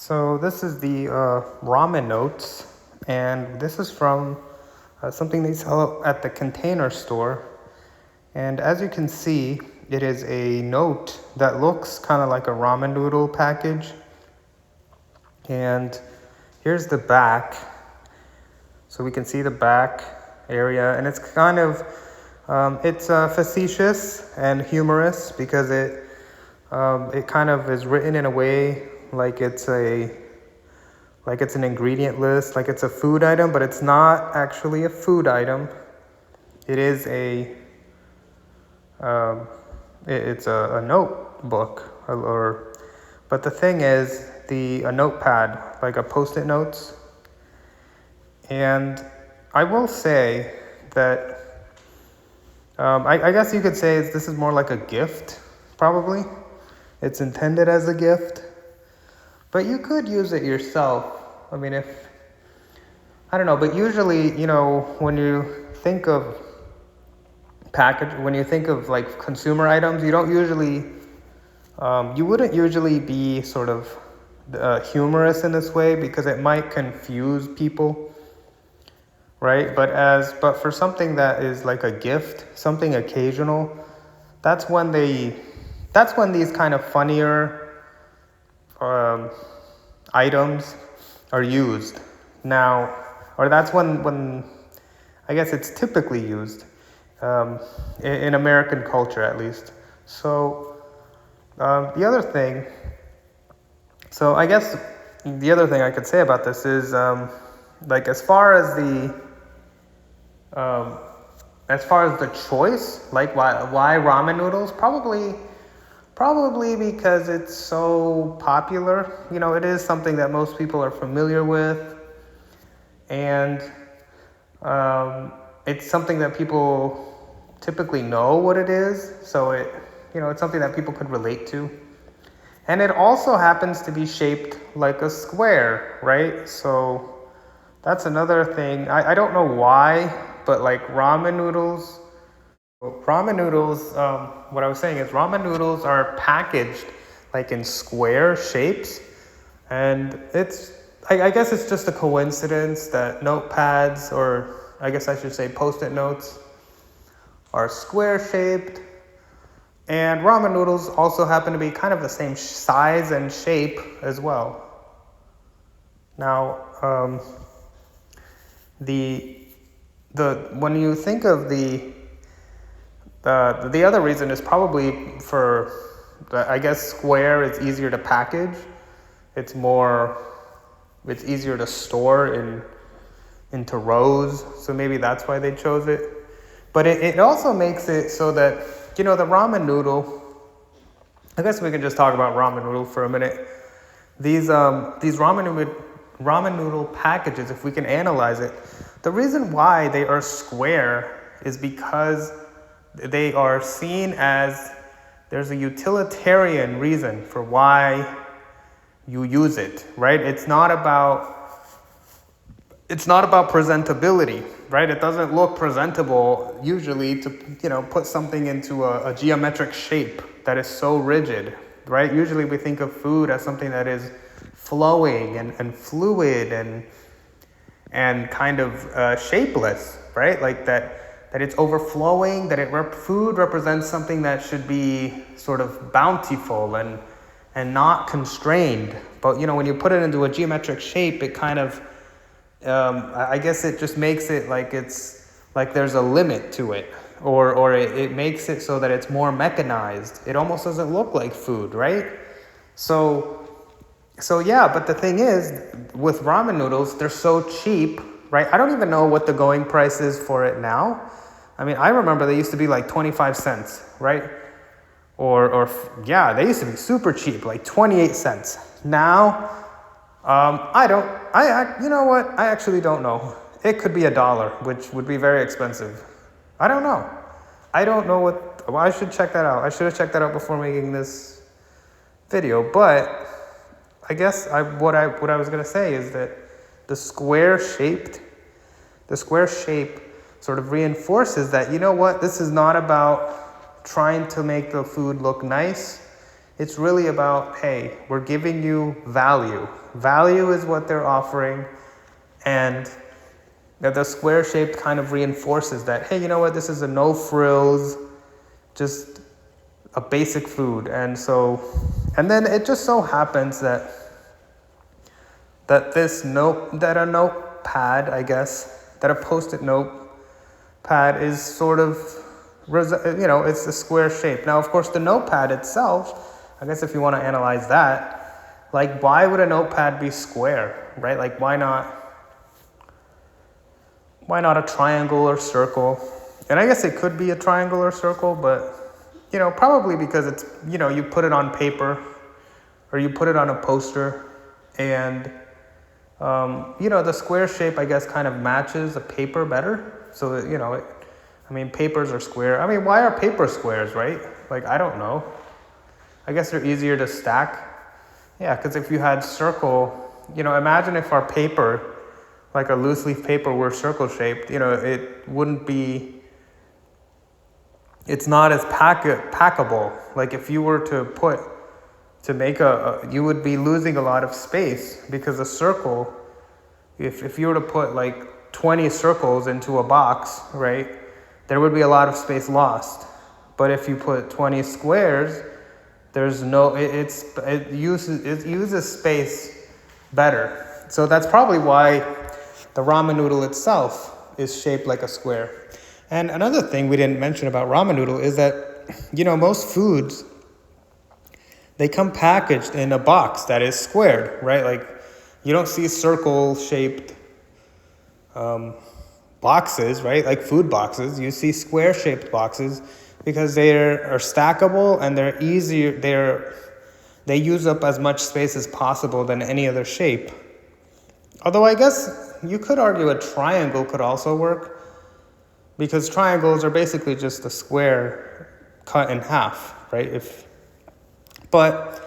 So this is the Ramen Notes, and this is from something they sell at the Container Store. And as you can see, it is a note that looks kind of like a ramen noodle package. And here's the back. So we can see the back area, and it's kind of, it's facetious and humorous because it kind of is written in a way like it's an ingredient list, like it's a food item, but it's not actually a food item. It is it's a notebook, but the thing is a notepad, like a Post-it notes. And I will say that I guess you could say this is more like a gift, probably. It's intended as a gift, but you could use it yourself. I mean, I don't know, but usually, when you think of like consumer items, you don't usually, you wouldn't usually be sort of humorous in this way because it might confuse people, right? But for something that is like a gift, something occasional, that's when these kind of funnier items are used now, or that's when I guess it's typically used in American culture, at least. So the other thing I could say about this is like as far as the choice, like why ramen noodles, probably because it's so popular. It is something that most people are familiar with, and it's something that people typically know what it is. So it's something that people could relate to. And it also happens to be shaped like a square, right? So that's another thing. I don't know why, but like ramen noodles, what I was saying is ramen noodles are packaged like in square shapes. And I guess it's just a coincidence that notepads, or I guess I should say Post-it notes, are square shaped. And ramen noodles also happen to be kind of the same size and shape as well. Now, when you think of the other reason is probably I guess square is easier to package. It's easier to store into rows. So maybe that's why they chose it. But it also makes it so that, the ramen noodle, I guess we can just talk about ramen noodle for a minute. These ramen noodle packages, if we can analyze it, the reason why they are square is because they are seen as there's a utilitarian reason for why you use it, right? It's not about presentability, right? It doesn't look presentable usually to, put something into a geometric shape that is so rigid, right? Usually we think of food as something that is flowing and fluid and kind of shapeless, right? Like that it's overflowing, that food represents something that should be sort of bountiful and not constrained. But, when you put it into a geometric shape, it kind of, I guess it just makes it like it's like there's a limit to it, or it makes it so that it's more mechanized. It almost doesn't look like food, right? So yeah, but the thing is, with ramen noodles, they're so cheap, right? I don't even know what the going price is for it now. I mean, I remember they used to be like 25 cents, right? Or they used to be super cheap, like 28 cents. Now, you know what? I actually don't know. It could be $1, which would be very expensive. I don't know. I should check that out. I should have checked that out before making this video. But I guess what I was gonna say is that the square shape sort of reinforces that, this is not about trying to make the food look nice. It's really about, hey, we're giving you value. Value is what they're offering, and the square shape kind of reinforces that, hey, you know what, this is a no frills, just a basic food. And then it just so happens that a notepad, I guess, that a post-it notepad is sort of, it's a square shape. Now, of course, the notepad itself, I guess if you want to analyze that, like, why would a notepad be square, right? Like, why not a triangle or circle? And I guess it could be a triangle or circle, but, probably because it's, you put it on paper or you put it on a poster, and, the square shape, I guess, kind of matches a paper better. So that, papers are square. Why are paper squares, right? Like, I don't know. I guess they're easier to stack. Yeah, because if you had circle, imagine if our paper, like a loose leaf paper, were circle shaped, it wouldn't be, it's not as packable. Like if you were to make you would be losing a lot of space, because a circle, if you were to put like 20 circles into a box, right, there would be a lot of space lost. But if you put 20 squares, there's no, it uses space better. So that's probably why the ramen noodle itself is shaped like a square. And another thing we didn't mention about ramen noodle is that, most foods, they come packaged in a box that is squared, right? Like, you don't see circle-shaped boxes, right? Like food boxes. You see square-shaped boxes because they are stackable, and they're easier. They use up as much space as possible than any other shape. Although I guess you could argue a triangle could also work, because triangles are basically just a square cut in half, right? But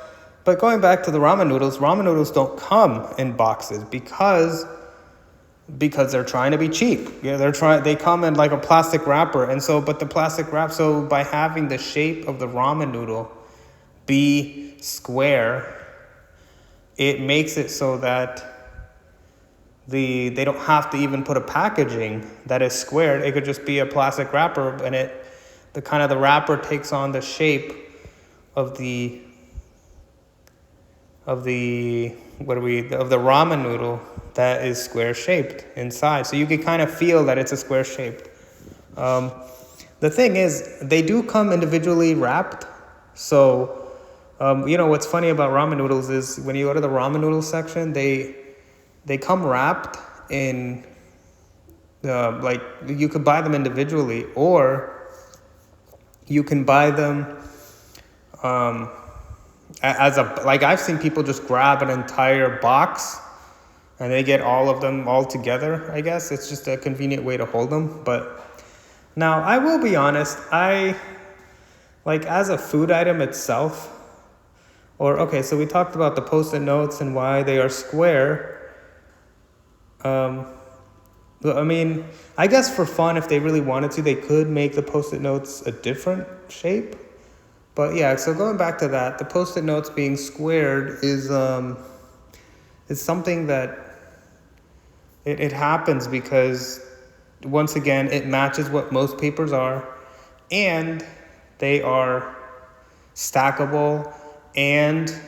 going back to the ramen noodles don't come in boxes because they're trying to be cheap. They come in like a plastic wrapper, but the plastic wrap, so by having the shape of the ramen noodle be square, it makes it so that they don't have to even put a packaging that is squared. It could just be a plastic wrapper, and the wrapper takes on the shape of the ramen noodle that is square shaped inside. So you can kind of feel that it's a square shaped. The thing is, they do come individually wrapped. So, what's funny about ramen noodles is when you go to the ramen noodle section, they come wrapped in, you could buy them individually, or you can buy them I've seen people just grab an entire box and they get all of them all together. I guess it's just a convenient way to hold them. But now I will be honest, as a food item itself, so we talked about the post-it notes and why they are square. I guess for fun, if they really wanted to, they could make the post-it notes a different shape. But yeah, so going back to that, the post-it notes being squared is something that it happens because, once again, it matches what most papers are, and they are stackable, and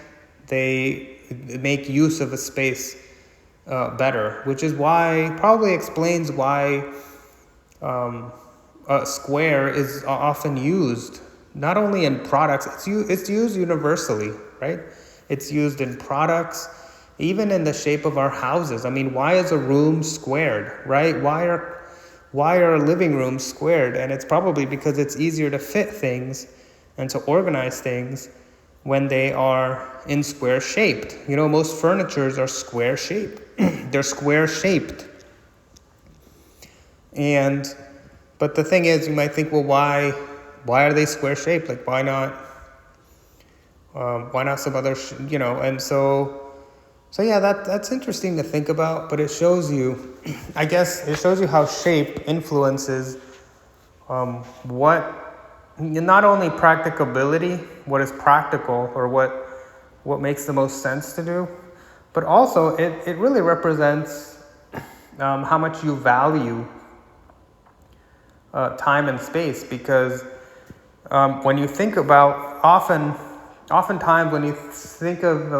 they make use of a space better, which is probably explains why a square is often used. Not only in products, it's used universally, right? It's used in products, even in the shape of our houses. Why is a room squared, right? Why are living rooms squared? And it's probably because it's easier to fit things and to organize things when they are in square shaped. Most furnitures are square shaped. They're square shaped. But the thing is, you might think, well, why are they square shaped? Like, why not some other, and so yeah, that's interesting to think about, but it shows you, I guess it shows you how shape influences what not only practicability, what is practical or what makes the most sense to do, but also it really represents how much you value time and space. Because when you think about oftentimes when you think of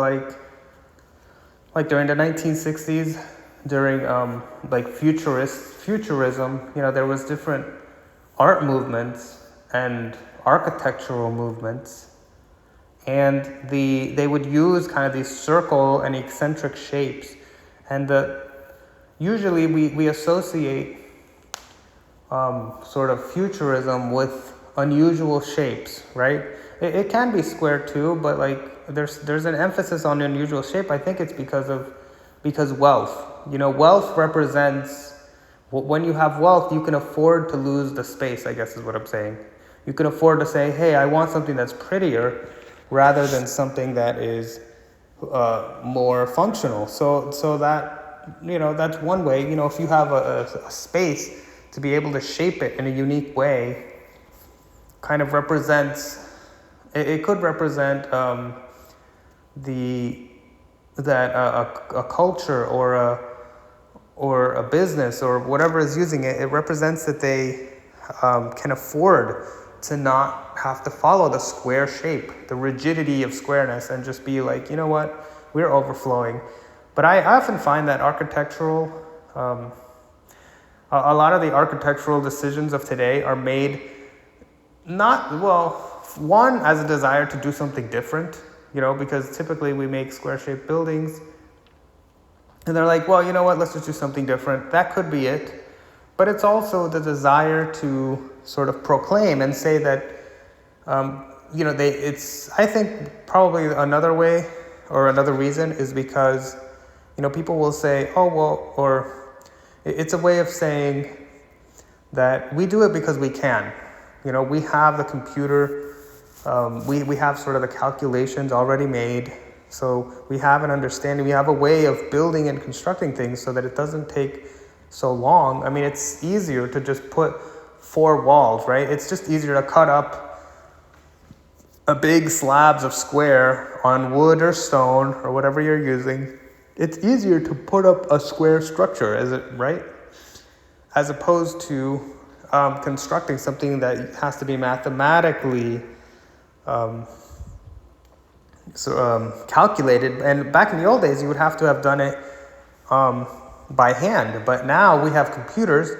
like during the 1960s, during like futurism, there was different art movements and architectural movements, and they would use kind of these circle and eccentric shapes, and usually we associate sort of futurism with unusual shapes, right? It can be square too, but like there's an emphasis on unusual shape. I think it's because wealth. Wealth represents, when you have wealth, you can afford to lose the space, I guess is what I'm saying. You can afford to say, hey, I want something that's prettier rather than something that is more functional. So that, that's one way. If you have a space, to be able to shape it in a unique way kind of represents, it could represent a culture or a business or whatever is using it. It represents that they can afford to not have to follow the square shape, the rigidity of squareness, and just be like, you know what, we're overflowing. But I often find that architectural, a lot of the architectural decisions of today are made one, as a desire to do something different, because typically we make square-shaped buildings, and they're like, well, you know what, let's just do something different. That could be it. But it's also the desire to sort of proclaim and say that, I think probably another way or another reason is because, people will say, oh, well, or it's a way of saying that we do it because we can. We have the computer, we have sort of the calculations already made. So we have an understanding, we have a way of building and constructing things so that it doesn't take so long. I mean, it's easier to just put 4 walls, right? It's just easier to cut up a big slabs of square on wood or stone or whatever you're using. It's easier to put up a square structure, right? As opposed to constructing something that has to be mathematically calculated. And back in the old days, you would have to have done it by hand. But now we have computers,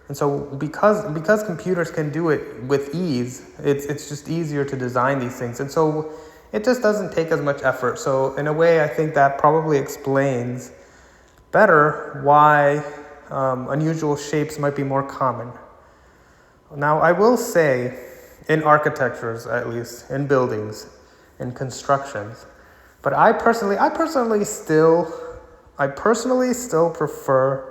and so because computers can do it with ease, it's just easier to design these things. And so it just doesn't take as much effort. So in a way, I think that probably explains better why unusual shapes might be more common. Now, I will say, in architectures, at least, in buildings, in constructions, but I personally still prefer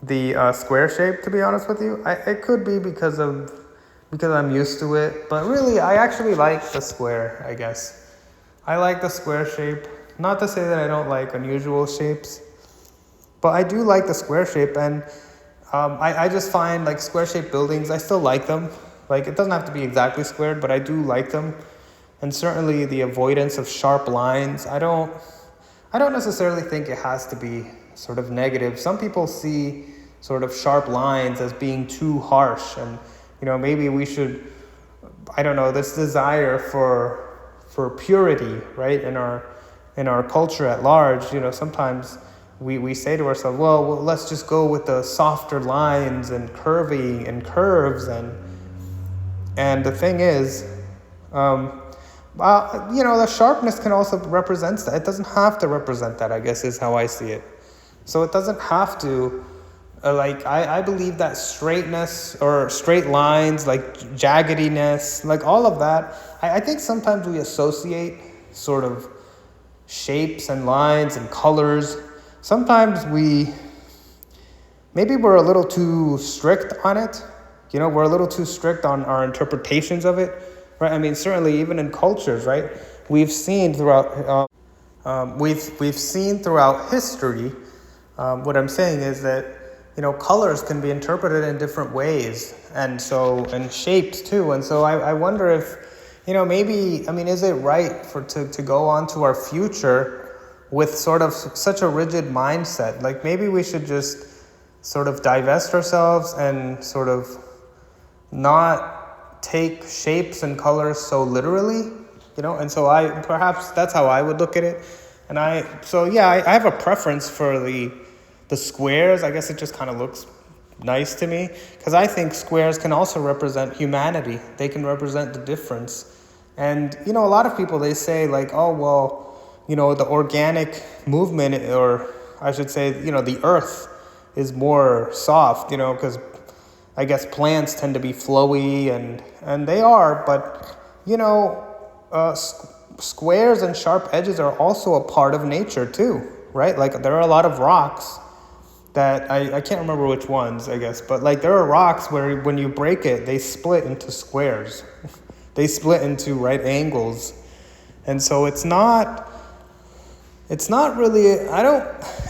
the square shape, to be honest with you. It could be because I'm used to it, but really, I actually like the square, I guess. I like the square shape. Not to say that I don't like unusual shapes, but I do like the square shape, and I just find like square-shaped buildings, I still like them. Like, it doesn't have to be exactly squared, but I do like them. And certainly the avoidance of sharp lines, I don't necessarily think it has to be sort of negative. Some people see sort of sharp lines as being too harsh, and maybe we should, this desire for purity, right, in our culture at large. Sometimes we say to ourselves, well, let's just go with the softer lines and curvy and curves, and the thing is, the sharpness can also represent that. It doesn't have to represent that, I guess, is how I see it. So it doesn't have to, I believe that straightness or straight lines, like jaggediness, like all of that, I think sometimes we associate sort of shapes and lines and colors. Sometimes we're a little too strict on it. We're a little too strict on our interpretations of it, right? I mean, certainly even in cultures, right? We've seen throughout history. What I'm saying is that colors can be interpreted in different ways, and shapes too. And so I wonder if, maybe, is it right to go on to our future with sort of such a rigid mindset? Like maybe we should just sort of divest ourselves and sort of not take shapes and colors so literally, and so perhaps that's how I would look at it. And I have a preference for the squares. I guess it just kind of looks nice to me, because I think squares can also represent humanity. They can represent the difference. And, a lot of people, they say like, oh, well, the organic movement, or I should say, the earth is more soft, because I guess plants tend to be flowy, and they are, but, squares and sharp edges are also a part of nature too, right? Like there are a lot of rocks that I can't remember which ones, I guess, but like there are rocks where when you break it, they split into squares. They split into right angles. And so it's not really,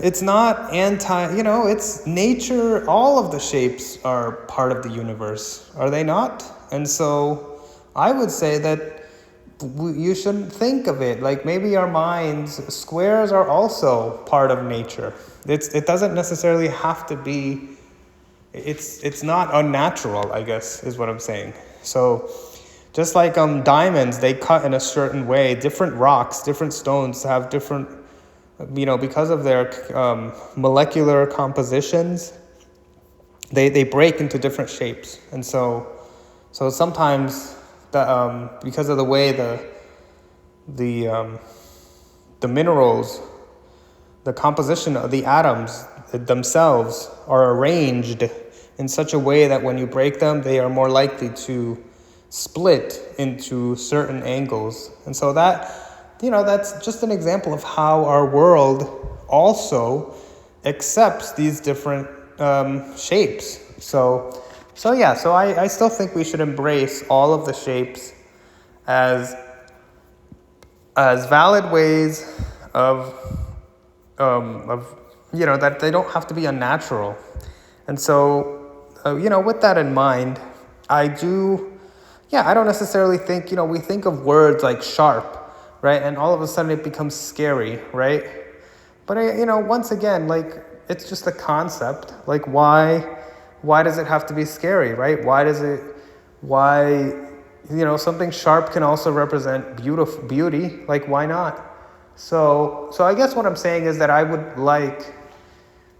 it's not it's nature. All of the shapes are part of the universe, are they not? And so I would say that you shouldn't think of it like maybe our minds, squares are also part of nature. It doesn't necessarily have to be, it's not unnatural, I guess, is what I'm saying. So just like diamonds, they cut in a certain way. Different rocks, different stones have different, because of their molecular compositions, they break into different shapes. And so sometimes because of the way the minerals, the composition of the atoms themselves are arranged in such a way that when you break them, they are more likely to split into certain angles. And so that's just an example of how our world also accepts these different shapes. So I still think we should embrace all of the shapes as valid ways of that they don't have to be unnatural. And so with that in mind, I don't necessarily think, we think of words like sharp, right? And all of a sudden it becomes scary, right? But once again, like it's just a concept. Like why does it have to be scary, right? Something sharp can also represent beauty. Like, why not? So I guess what I'm saying is that I would like,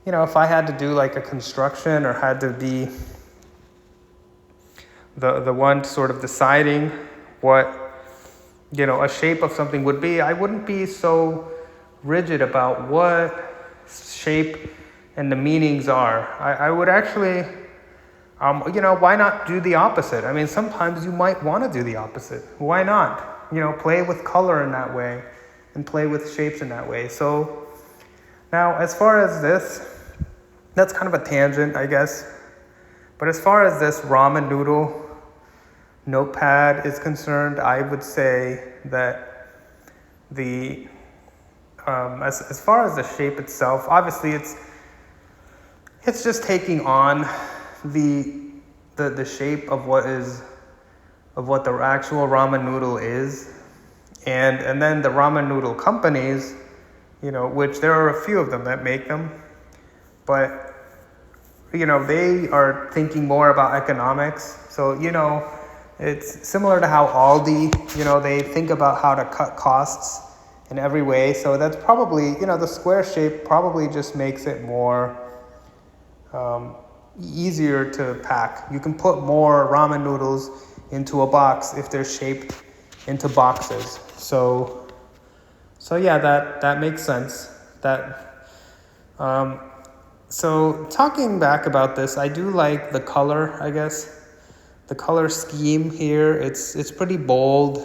if I had to do like a construction or had to be the one sort of deciding what, a shape of something would be, I wouldn't be so rigid about what shape and the meanings are. I would actually, why not do the opposite? I mean, sometimes you might want to do the opposite. Why not? Play with color in that way and play with shapes in that way. So now, as far as this, that's kind of a tangent, I guess. But as far as this ramen noodle notepad is concerned, I would say that as far as the shape itself, obviously it's just taking on the shape of what the actual ramen noodle is, and then the ramen noodle companies, which there are a few of them that make them, but they are thinking more about economics. So it's similar to how Aldi, they think about how to cut costs in every way. So that's probably, the square shape probably just makes it more easier to pack. You can put more ramen noodles into a box if they're shaped into boxes. So yeah, that makes sense. So talking back about this, I do like the color, I guess. The color scheme here, it's pretty bold.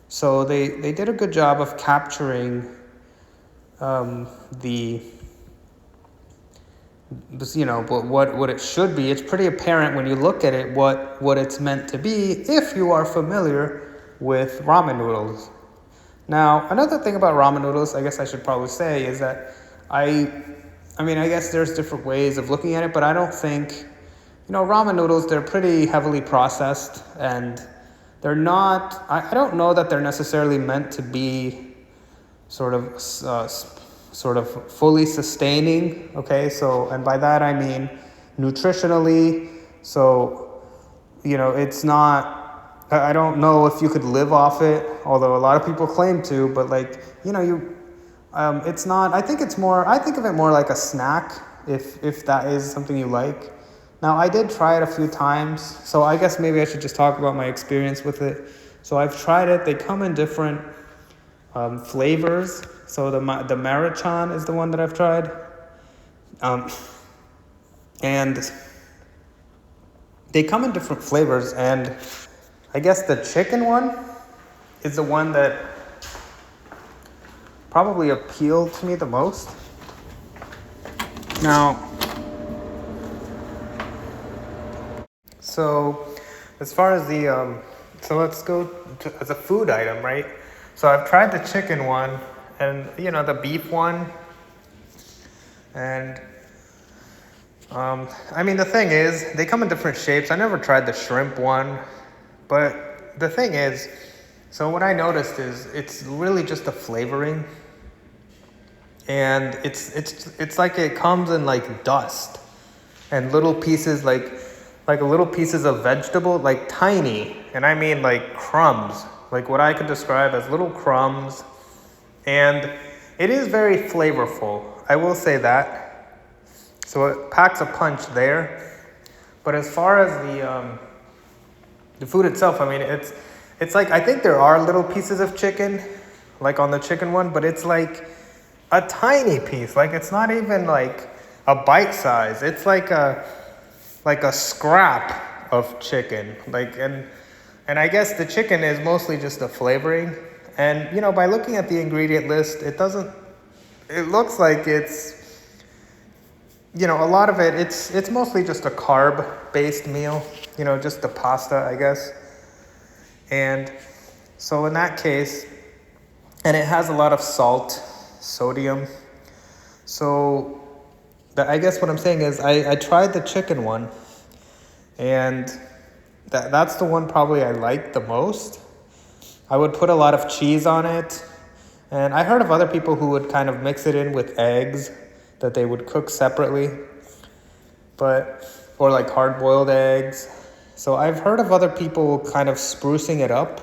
So they did a good job of capturing what it should be. It's pretty apparent when you look at it what it's meant to be if you are familiar with ramen noodles. Now, another thing about ramen noodles, I guess I should probably say, is that I mean, I guess there's different ways of looking at it, but I don't think, ramen noodles, they're pretty heavily processed, and they're not, I don't know that they're necessarily meant to be sort of, sort of fully sustaining, okay? So, and by that I mean nutritionally, so, it's not, I don't know if you could live off it, although a lot of people claim to, but like, it's not, I think of it more like a snack, if that is something you like. Now, I did try it a few times, so I guess maybe I should just talk about my experience with it. So I've tried it. They come in different flavors. So the Maruchan is the one that I've tried. And they come in different flavors, and I guess the chicken one is the one that probably appealed to me the most. Now, so as far as so let's go to, as a food item, right? So I've tried the chicken one and, the beef one. And, I mean, the thing is, they come in different shapes. I never tried the shrimp one. But the thing is, so what I noticed is it's really just the flavoring. And it's like it comes in like dust and little pieces, like little pieces of vegetable, like tiny, and I mean like crumbs, like what I could describe as little crumbs. And it is very flavorful, I will say that. So it packs a punch there. But as far as the food itself, I mean, it's like, I think there are little pieces of chicken, like on the chicken one, but it's like a tiny piece. Like, it's not even like a bite size. It's like a scrap of chicken. Like, and I guess the chicken is mostly just the flavoring. And, by looking at the ingredient list, it looks like it's, a lot of it, it's mostly just a carb-based meal, just the pasta, I guess. And so in that case, and it has a lot of salt, sodium. So I guess what I'm saying is I tried the chicken one, and that's the one probably I like the most. I would put a lot of cheese on it, and I heard of other people who would kind of mix it in with eggs that they would cook separately, or like hard-boiled eggs. So I've heard of other people kind of sprucing it up,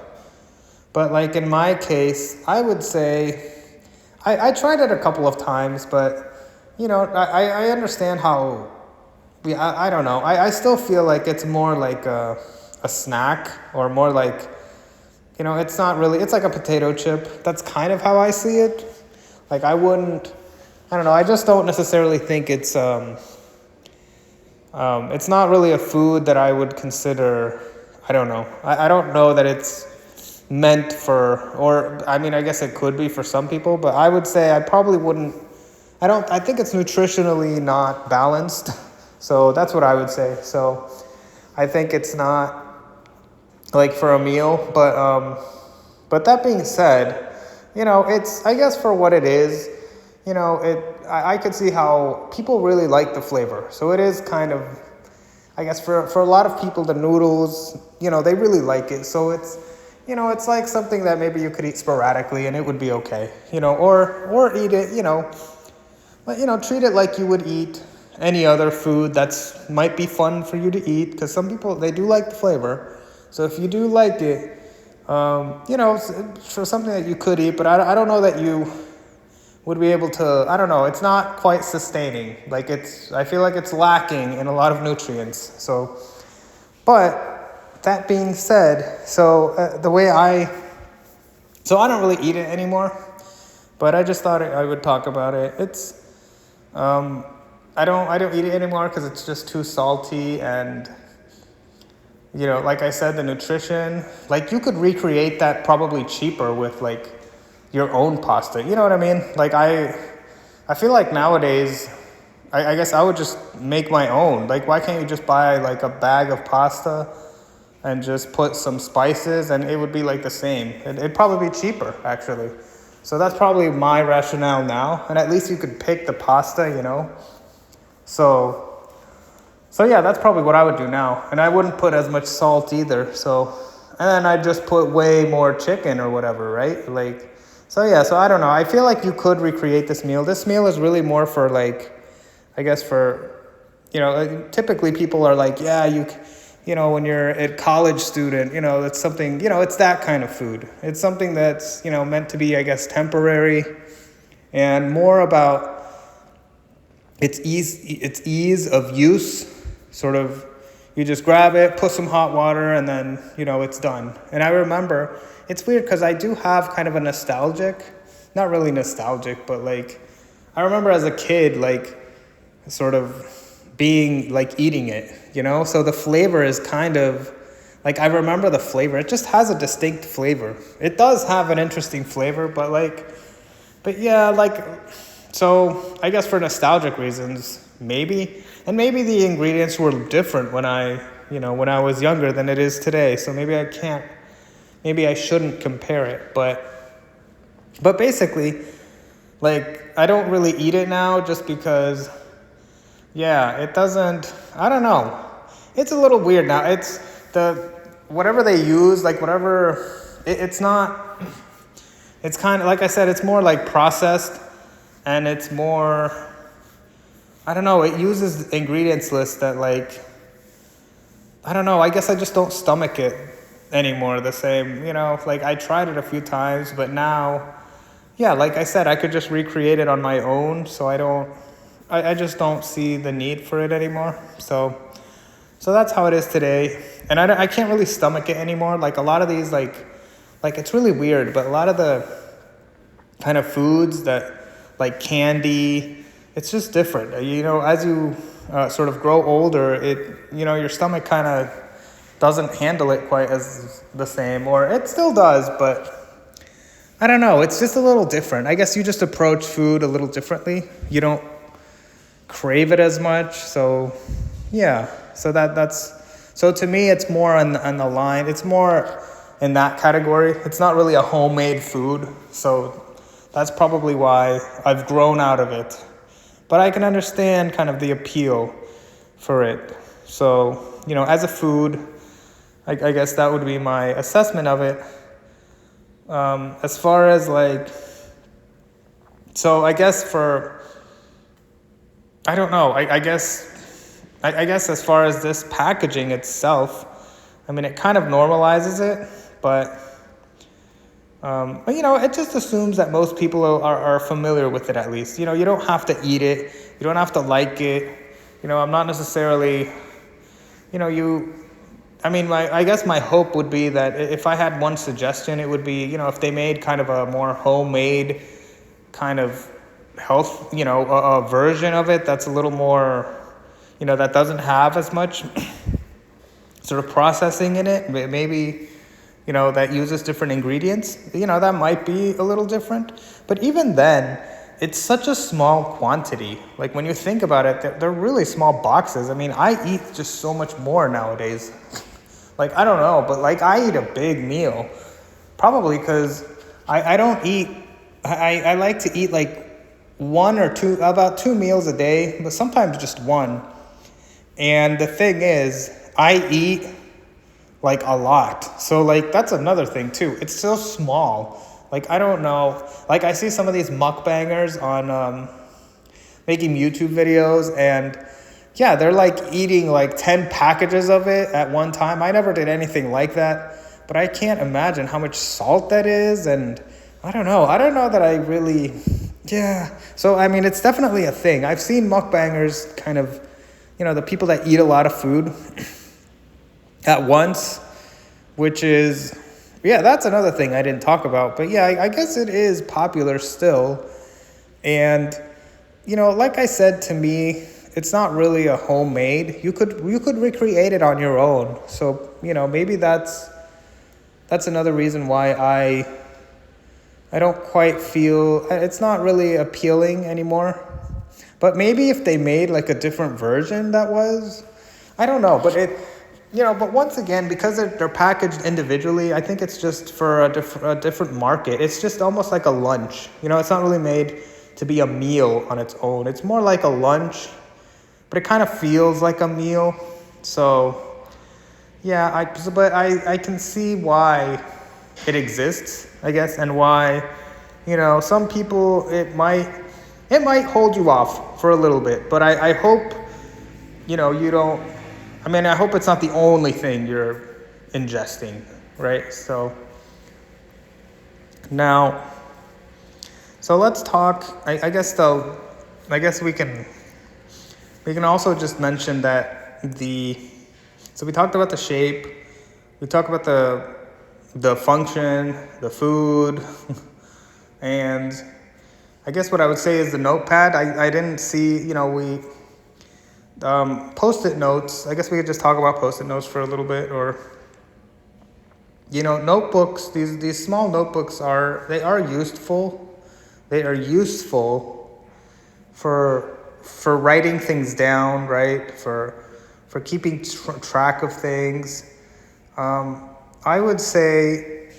but like in my case, I would say I tried it a couple of times, but I understand how, I don't know. I still feel like it's more like a snack, or more like, it's not really, it's like a potato chip. That's kind of how I see it. Like, I don't know, I just don't necessarily think it's not really a food that I would consider, I don't know. I don't know that it's meant for, or, I mean, I guess it could be for some people, but I would say I probably wouldn't, I think it's nutritionally not balanced. So that's what I would say. So I think it's not like for a meal, but that being said, it's, I guess for what it is, I could see how people really like the flavor. So it is kind of, I guess for a lot of people, the noodles, they really like it. So it's, it's like something that maybe you could eat sporadically and it would be okay, or eat it, but, treat it like you would eat any other food that's might be fun for you to eat, because some people, they do like the flavor. So if you do like it, for something that you could eat, but I don't know that you would be able to, I don't know, it's not quite sustaining. Like, I feel like it's lacking in a lot of nutrients. So, but that being said, so I don't really eat it anymore, but I just thought I would talk about it. It's, I don't eat it anymore because it's just too salty, and like I said, the nutrition, like you could recreate that probably cheaper with like your own pasta. You know what I mean? Like I feel like nowadays, I guess I would just make my own. Like, why can't you just buy like a bag of pasta and just put some spices and it would be like the same? It'd probably be cheaper, actually. So that's probably my rationale now. And at least you could pick the pasta, So, so yeah, that's probably what I would do now. And I wouldn't put as much salt either. So, and then I'd just put way more chicken or whatever, right? Like, so yeah, so I don't know. I feel like you could recreate this meal. This meal is really more for like, I guess for, typically people are like, yeah, when you're a college student, it's something, it's that kind of food. It's something that's, meant to be, I guess, temporary and more about its ease of use. Sort of, you just grab it, put some hot water, and then, it's done. And I remember, it's weird because I do have kind of a not really nostalgic, but like, I remember as a kid, like, sort of being like eating it, so the flavor is kind of like, I remember the flavor. It just has a distinct flavor. It does have an interesting flavor, but yeah, like, so I guess for nostalgic reasons, maybe the ingredients were different when I was younger than it is today. So maybe I shouldn't compare it, but basically, like, I don't really eat it now just because, yeah, it doesn't, I don't know. It's a little weird now. It's whatever they use, like whatever, it's not, it's kind of, like I said, it's more like processed and it's more, I don't know, it uses ingredients list that like, I don't know, I guess I just don't stomach it anymore the same, like I tried it a few times, but now, yeah, like I said, I could just recreate it on my own, so I just don't see the need for it anymore. So that's how it is today. And I can't really stomach it anymore. Like a lot of these, like it's really weird, but a lot of the kind of foods that, like candy, it's just different. As you sort of grow older, your stomach kind of doesn't handle it quite as the same, or it still does, but I don't know. It's just a little different. I guess you just approach food a little differently. You don't crave it as much. So yeah, so to me, it's more on the line. It's more in that category. It's not really a homemade food. So that's probably why I've grown out of it. But I can understand kind of the appeal for it. So, as a food, I guess that would be my assessment of it. As far as like, so I guess I don't know, I guess as far as this packaging itself, I mean, it kind of normalizes it, but it just assumes that most people are familiar with it at least. You don't have to eat it. You don't have to like it. I'm not necessarily, I guess my hope would be that if I had one suggestion, it would be, if they made kind of a more homemade kind of health, a version of it that's a little more, that doesn't have as much sort of processing in it, maybe, that uses different ingredients, that might be a little different. But even then, it's such a small quantity. Like when you think about it, they're really small boxes. I mean, I eat just so much more nowadays. Like, I don't know, but like I eat a big meal, probably because I don't eat, I like to eat like one or two, about 2 meals a day, but sometimes just one. And the thing is, I eat like a lot. So like, that's another thing too. It's so small. Like, I don't know. Like, I see some of these mukbangers on making YouTube videos, and yeah, they're like eating like 10 packages of it at one time. I never did anything like that, but I can't imagine how much salt that is. And I don't know that I really, yeah. So, I mean, it's definitely a thing. I've seen mukbangers kind of, the people that eat a lot of food at once, which is, yeah, that's another thing I didn't talk about. But yeah, I guess it is popular still. And, like I said, to me, it's not really a homemade. You could recreate it on your own. So, maybe that's another reason why I don't quite feel, it's not really appealing anymore. But maybe if they made like a different version that was, I don't know, but But once again, because they're packaged individually, I think it's just for a different market. It's just almost like a lunch. It's not really made to be a meal on its own. It's more like a lunch, but it kind of feels like a meal. So, yeah, I can see why it exists, I guess, and why, some people it might hold you off for a little bit, but I hope, you don't. I hope it's not the only thing you're ingesting, right? So now, let's talk. I guess though, we can also just mention that so we talked about the shape, we talked about the function, the food, and I guess what I would say is the notepad. I didn't see, we post-it notes. I guess we could just talk about post-it notes for a little bit, or notebooks. These small notebooks are useful. They are useful for writing things down, right? For keeping track of things. I would say,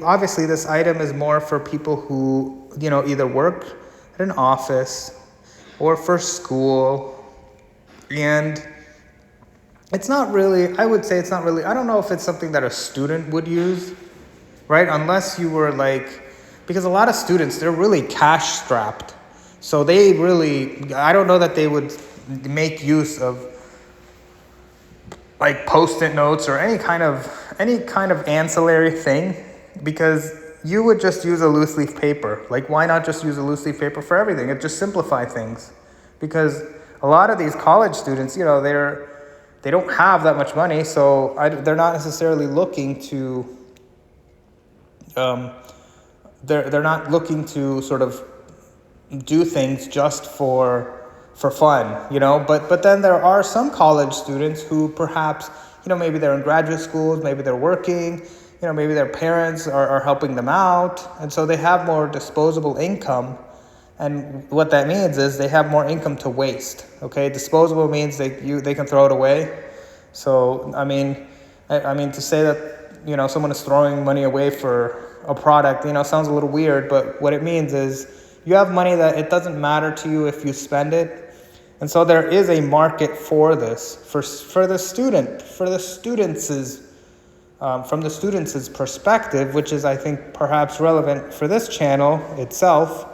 obviously, this item is more for people who either work at an office or for school. And it's not really, I would say it's not really, I don't know if it's something that a student would use, right? Unless you were because a lot of students, they're really cash strapped. So they really, I don't know that they would make use of post-it notes or any kind of ancillary thing, because you would just use a loose leaf paper. Why not just use a loose leaf paper for everything? It just simplify things, because a lot of these college students, they don't have that much money, so they're not necessarily looking to, they're not looking to sort of do things just for fun, But then there are some college students who perhaps, maybe they're in graduate schools, maybe they're working, maybe their parents are helping them out, and so they have more disposable income. And what that means is they have more income to waste. Okay, disposable means they can throw it away. So I mean to say that someone is throwing money away for a product sounds a little weird, but what it means is you have money that it doesn't matter to you if you spend it, and so there is a market for this for the student from the students' perspective, which is I think perhaps relevant for this channel itself.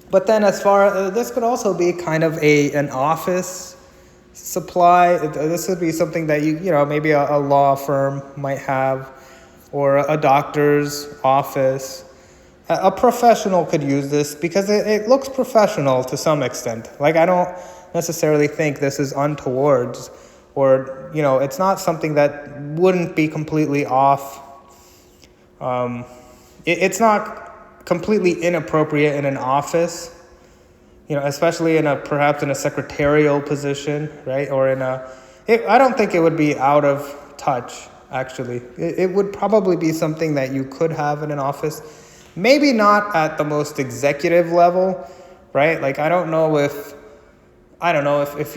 But then as far this could also be kind of an office supply. This could be something that maybe a law firm might have, or a doctor's office. A professional could use this because it looks professional to some extent. I don't necessarily think this is untoward, or it's not something that wouldn't be completely off. It's not completely inappropriate in an office, especially perhaps in a secretarial position, right? Or I don't think it would be out of touch, actually. It would probably be something that you could have in an office, maybe not at the most executive level, right? I don't know if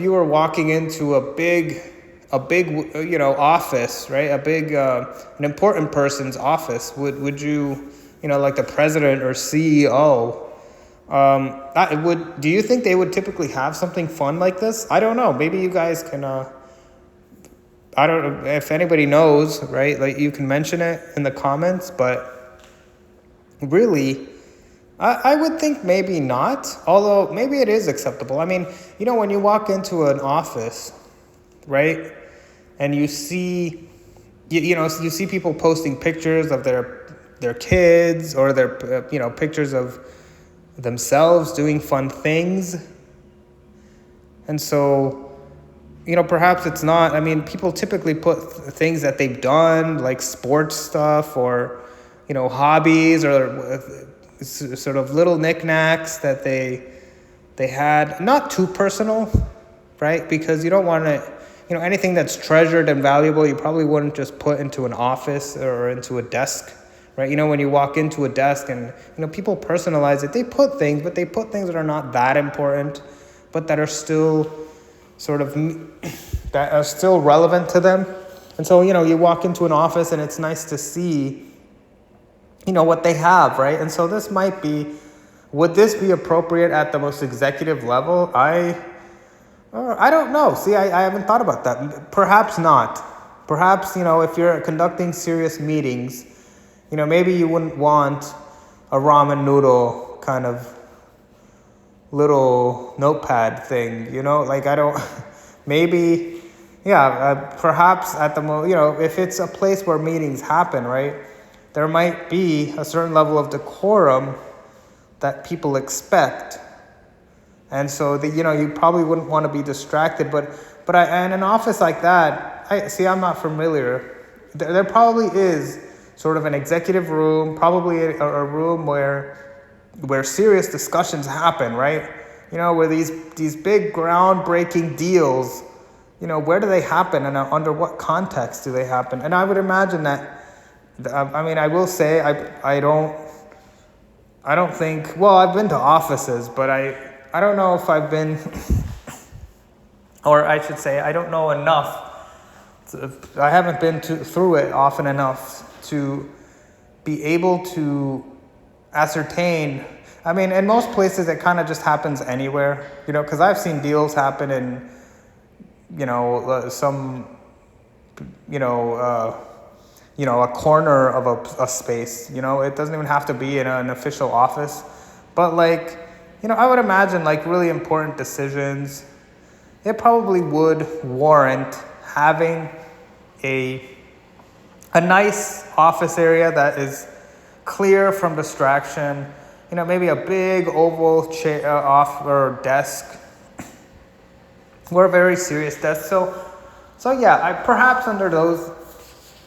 you were walking into a big office, right? A big, an important person's office, would you, the president or CEO, do you think they would typically have something fun like this? I don't know. Maybe you guys can, I don't know if anybody knows, right? You can mention it in the comments, but really, I would think maybe not, although maybe it is acceptable. When you walk into an office, right, and you see, you see people posting pictures of their kids, or their pictures of themselves doing fun things, and so perhaps it's not. People typically put things that they've done, like sports stuff, or hobbies, or sort of little knickknacks that they had. Not too personal, right? Because you don't want to. Anything that's treasured and valuable, you probably wouldn't just put into an office or into a desk. Right, when you walk into a desk and people personalize it, they put things that are not that important, but that are still sort of that are still relevant to them. And so, you walk into an office and it's nice to see, what they have, right? And so would this be appropriate at the most executive level? I don't know. See, I haven't thought about that. Perhaps not. Perhaps, if you're conducting serious meetings, maybe you wouldn't want a ramen noodle kind of little notepad thing, like maybe, perhaps at the if it's a place where meetings happen, right, there might be a certain level of decorum that people expect. And so you probably wouldn't want to be distracted, but in an office like that, I'm not familiar. There probably is sort of an executive room, probably a room where serious discussions happen, right? Where these big groundbreaking deals, where do they happen and under what context do they happen? And I would imagine that, I will say I don't think, well, I've been to offices, but I don't know if I've been, or I should say, I don't know enough. I haven't been through it often enough to be able to ascertain. In most places it kind of just happens anywhere, because I've seen deals happen in, some, a corner of a space. It doesn't even have to be in an official office, but I would imagine really important decisions, it probably would warrant having a nice office area that is clear from distraction, maybe a big oval chair or desk or a very serious desk. So yeah, perhaps under those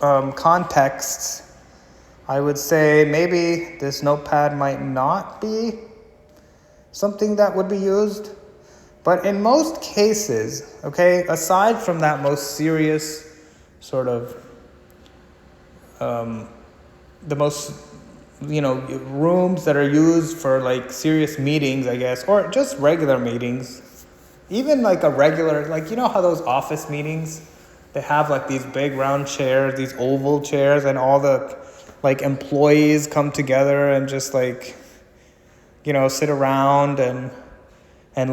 contexts, I would say maybe this notepad might not be something that would be used. But in most cases, okay, aside from that most serious sort of, the most, rooms that are used for serious meetings, I guess, or just regular meetings, even a regular, how those office meetings, they have these big round chairs, these oval chairs, and all the employees come together and just sit around and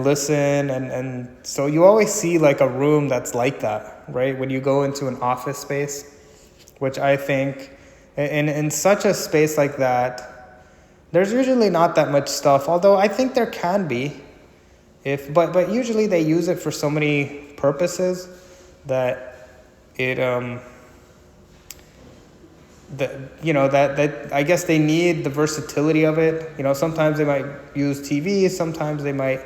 listen, and so you always see a room that's like that, right? When you go into an office space, which I think in such a space like that, there's usually not that much stuff, although I think there can be, but usually they use it for so many purposes that it that I guess they need the versatility of it. Sometimes they might use TV, sometimes they might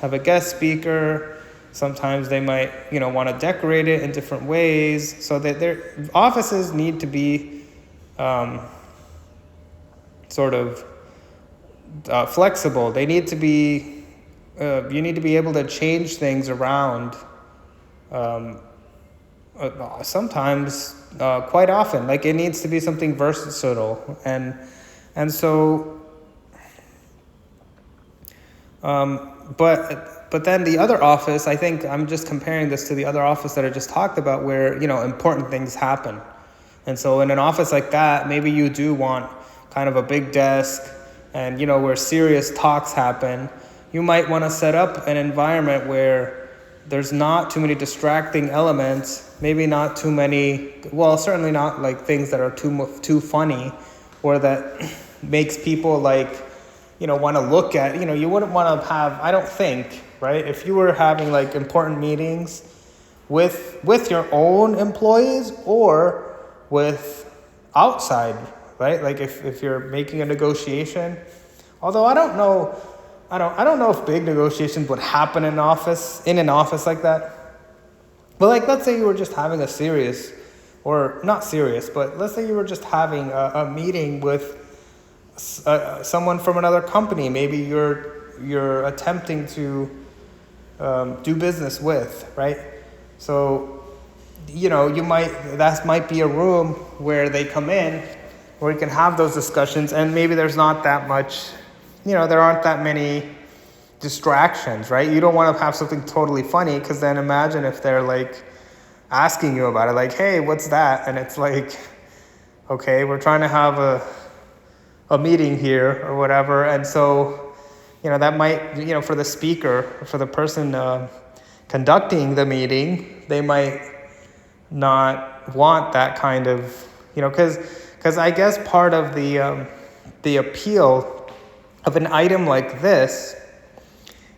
have a guest speaker, sometimes they might want to decorate it in different ways, so that their offices need to be sort of flexible. They need to be you need to be able to change things around sometimes, quite often. It needs to be something versatile, and so but then the other office, I think I'm just comparing this to the other office that I just talked about, where important things happen. And so in an office like that, maybe you do want kind of a big desk, and where serious talks happen. You might want to set up an environment where there's not too many distracting elements, maybe not too many, well, certainly not things that are too funny, or that makes people want to look at. You wouldn't want to have, I don't think, right, if you were having important meetings with your own employees or with outside, right? If you're making a negotiation, although I don't know if big negotiations would happen in an office like that. But let's say you were just having a serious, or not serious, but let's say you were just having a meeting with someone from another company. Maybe you're attempting to do business with, right? So that might be a room where they come in, where you can have those discussions, and maybe there's not that much, there aren't that many distractions, right? You don't want to have something totally funny, because then imagine if they're like asking you about it, like, hey, what's that? And it's like, okay, we're trying to have a meeting here or whatever. And so, that might, for the speaker, for the person conducting the meeting, they might not want that kind of, because I guess part of the appeal of an item like this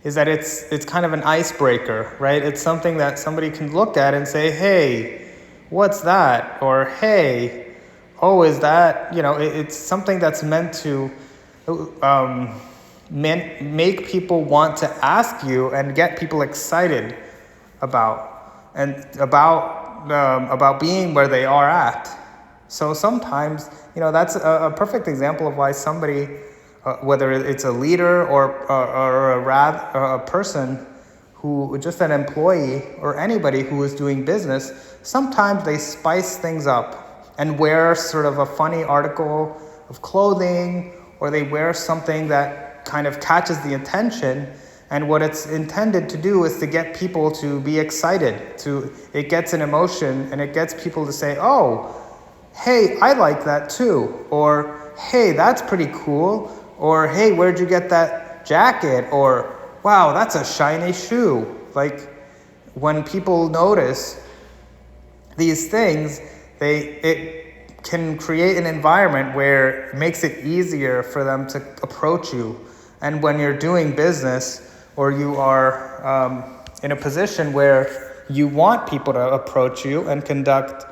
is that it's kind of an icebreaker, right? It's something that somebody can look at and say, hey, what's that? Or, hey, oh, is that, it's something that's meant to make people want to ask you and get people excited about being where they are at. So sometimes, that's a perfect example of why somebody, whether it's a leader or a person who, just an employee or anybody who is doing business, sometimes they spice things up and wear sort of a funny article of clothing, or they wear something that kind of catches the attention. And what it's intended to do is to get people to be excited. It gets an emotion, and it gets people to say, oh, hey, I like that too. Or, hey, that's pretty cool. Or, hey, where'd you get that jacket? Or, wow, that's a shiny shoe. Like, when people notice these things, it can create an environment where it makes it easier for them to approach you. And when you're doing business, or you are in a position where you want people to approach you and conduct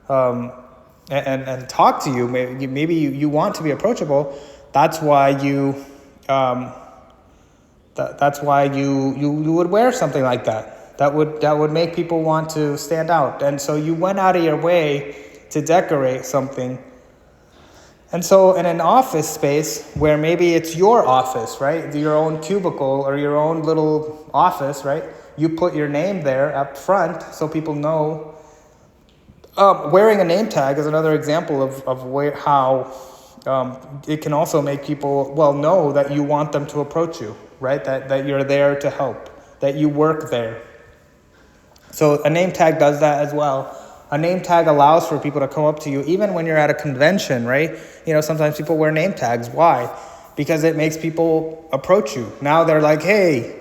and talk to you, maybe you want to be approachable. That's why you would wear something like that. That would make people want to stand out. And so you went out of your way to decorate something. And so in an office space where maybe it's your office, right? Your own cubicle or your own little office, right? You put your name there up front so people know. Wearing a name tag is another example of how it can also make people, know that you want them to approach you, right? That you're there to help, that you work there. So a name tag does that as well. A name tag allows for people to come up to you, even when you're at a convention, right? Sometimes people wear name tags. Why? Because it makes people approach you. Now they're like, hey,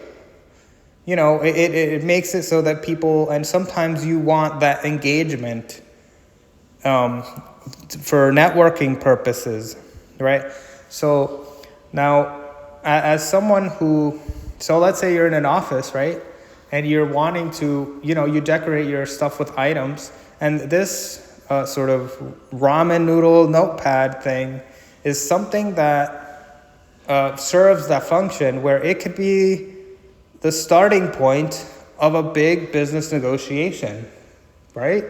it makes it so that people, and sometimes you want that engagement for networking purposes, right? So now, as someone so let's say you're in an office, right? And you're wanting to, you decorate your stuff with items. And this sort of ramen noodle notepad thing is something that serves that function, where it could be the starting point of a big business negotiation, right?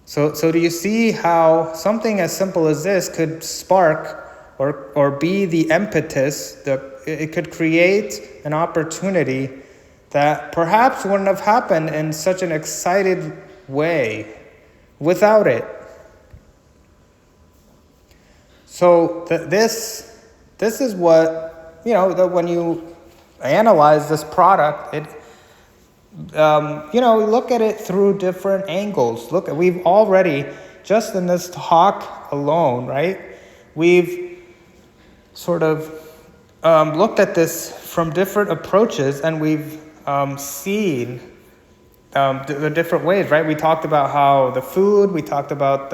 So do you see how something as simple as this could spark or be the impetus, it could create an opportunity that perhaps wouldn't have happened in such an excited way without it. So this is what, that when you analyze this product, it look at it through different angles. We've already, just in this talk alone, right, we've sort of looked at this from different approaches, and we've seen the different ways, right? We talked about how the food, we talked about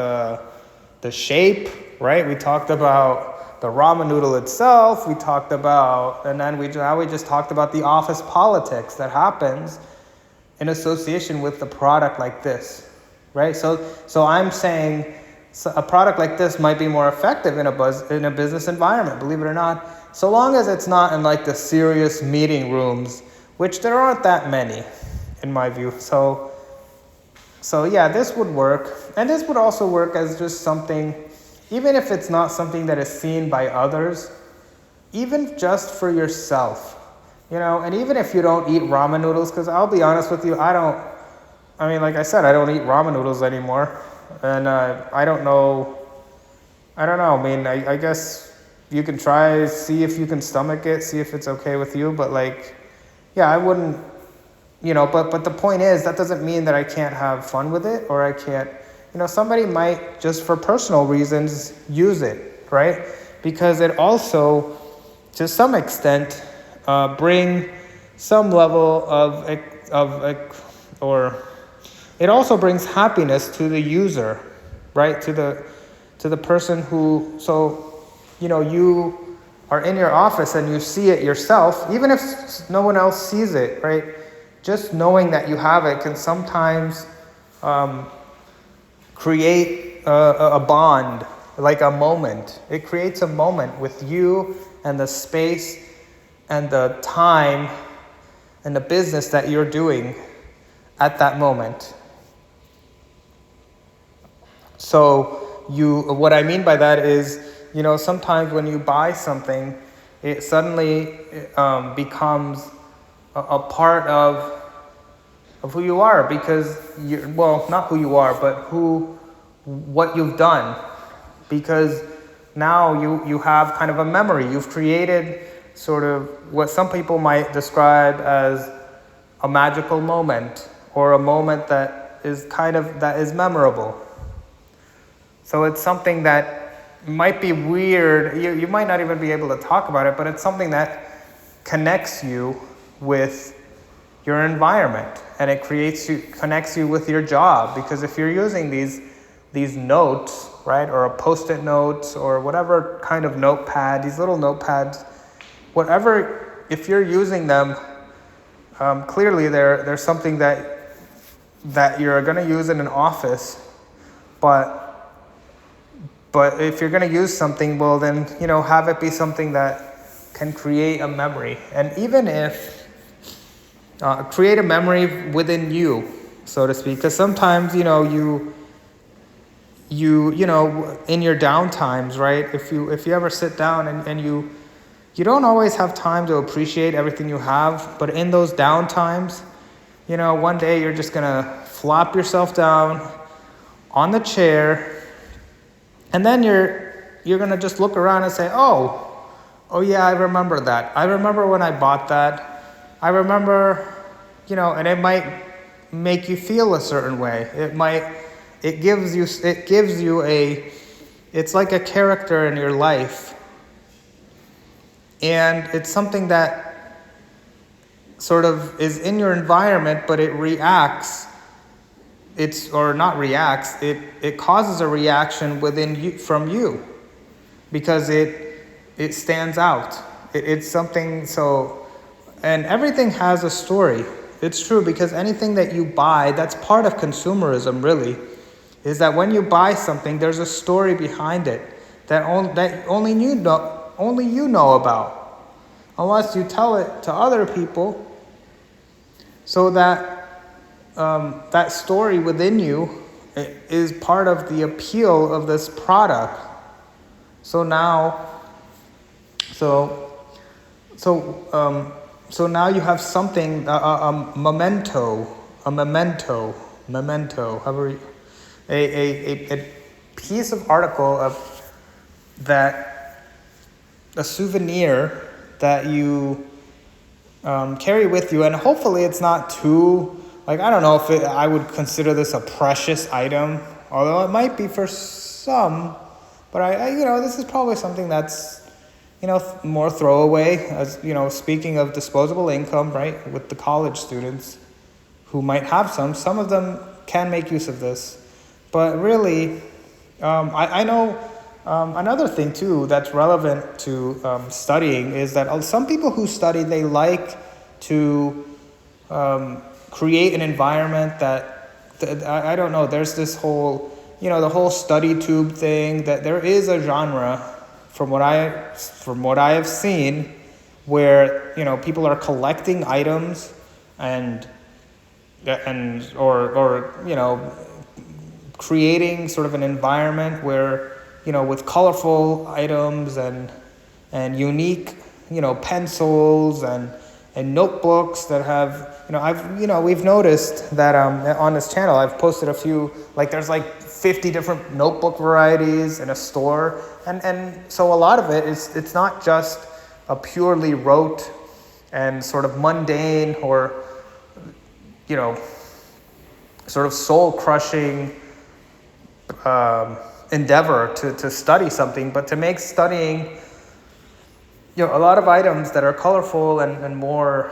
the shape, right? We talked about the ramen noodle itself. We talked about, and then now we just talked about the office politics that happens in association with the product like this, right? So I'm saying a product like this might be more effective in a business environment, believe it or not, so long as it's not in like the serious meeting rooms, which there aren't that many, in my view. So yeah, this would work. And this would also work as just something, even if it's not something that is seen by others, even just for yourself, and even if you don't eat ramen noodles, because I'll be honest with you, like I said, I don't eat ramen noodles anymore. And I don't know. I guess you can try, see if you can stomach it, see if it's okay with you. But like, yeah, I wouldn't, but the point is, that doesn't mean that I can't have fun with it, or I can't, somebody might just for personal reasons use it, right? Because it also, to some extent, bring some level or it also brings happiness to the user, right? To the person who, so, you are in your office and you see it yourself, even if no one else sees it, right? Just knowing that you have it can sometimes create a bond, like a moment. It creates a moment with you and the space and the time and the business that you're doing at that moment. So what I mean by that is, sometimes when you buy something, it suddenly becomes a part of who you are, because not who you are, but what you've done, because now you have kind of a memory. You've created sort of what some people might describe as a magical moment, or a moment that is memorable. So it's something that might be weird. You might not even be able to talk about it, but it's something that connects you with your environment, and it connects you with your job. Because if you're using these notes, right, or a post-it notes, or whatever kind of notepad, these little notepads, whatever, if you're using them, clearly they're something that you're going to use in an office, but if you're going to use something, well then, have it be something that can create a memory. And even if create a memory within you, so to speak, because sometimes, you in your downtimes, right, if you ever sit down and you don't always have time to appreciate everything you have, but in those downtimes, one day you're just gonna flop yourself down on the chair, and then you're gonna just look around and say, oh yeah, I remember that. I remember when I bought that. I remember, and it might make you feel a certain way. It gives you it's like a character in your life. And it's something that sort of is in your environment, but it reacts. It causes a reaction within you, from you, because it stands out. It's something, so, and everything has a story. It's true, because anything that you buy, that's part of consumerism, really, is that when you buy something, there's a story behind it that only you know about, unless you tell it to other people. So that story within you is part of the appeal of this product. So now you have something, a memento, however, a piece of article a souvenir that you carry with you, and hopefully it's not too, like, I don't know if I would consider this a precious item, although it might be for some, but I this is probably something that's, more throwaway, as, speaking of disposable income, right, with the college students who might have some of them can make use of this. But really, I know another thing too that's relevant to studying is that some people who study, they like to create an environment that I don't know, there's this whole, the whole study tube thing, that there is a genre, from what I have seen, where, people are collecting items or creating sort of an environment where, with colorful items and unique, pencils and notebooks that have, we've noticed that on this channel, I've posted a few, like there's like 50 different notebook varieties in a store. And so a lot of it is, it's not just a purely rote and sort of mundane or, sort of soul-crushing endeavor to study something, but to make studying, a lot of items that are colorful and more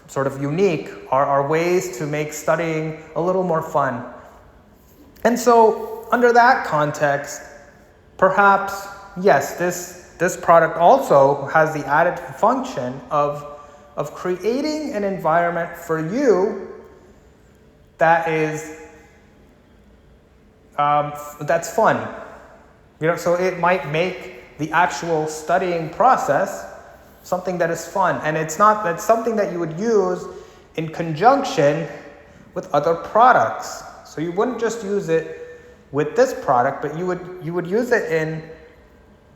sort of unique are ways to make studying a little more fun. And so under that context, perhaps, yes, this product also has the added function of creating an environment for you that is that's fun. So it might make the actual studying process something that is fun, and that's something that you would use in conjunction with other products. So you wouldn't just use it with this product, but you would use it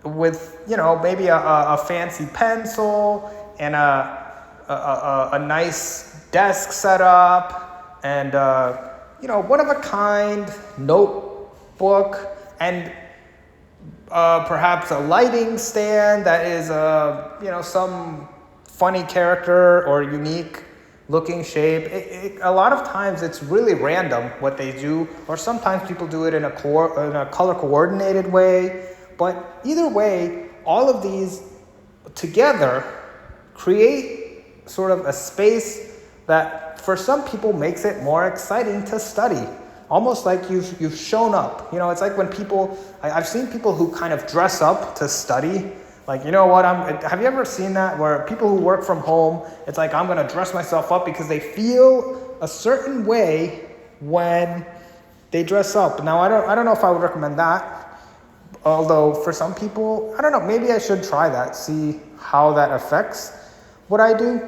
with maybe a fancy pencil and a nice desk setup and one of a kind notebook and perhaps a lighting stand that is some funny character or unique looking shape. A lot of times it's really random what they do, or sometimes people do it in a color coordinated way. But either way, all of these together create sort of a space that for some people makes it more exciting to study. Almost like you've shown up. It's like when I've seen people who kind of dress up to study. Like, have you ever seen that where people who work from home, it's like, I'm going to dress myself up because they feel a certain way when they dress up. Now, I don't know if I would recommend that. Although for some people, I don't know, maybe I should try that, see how that affects what I do.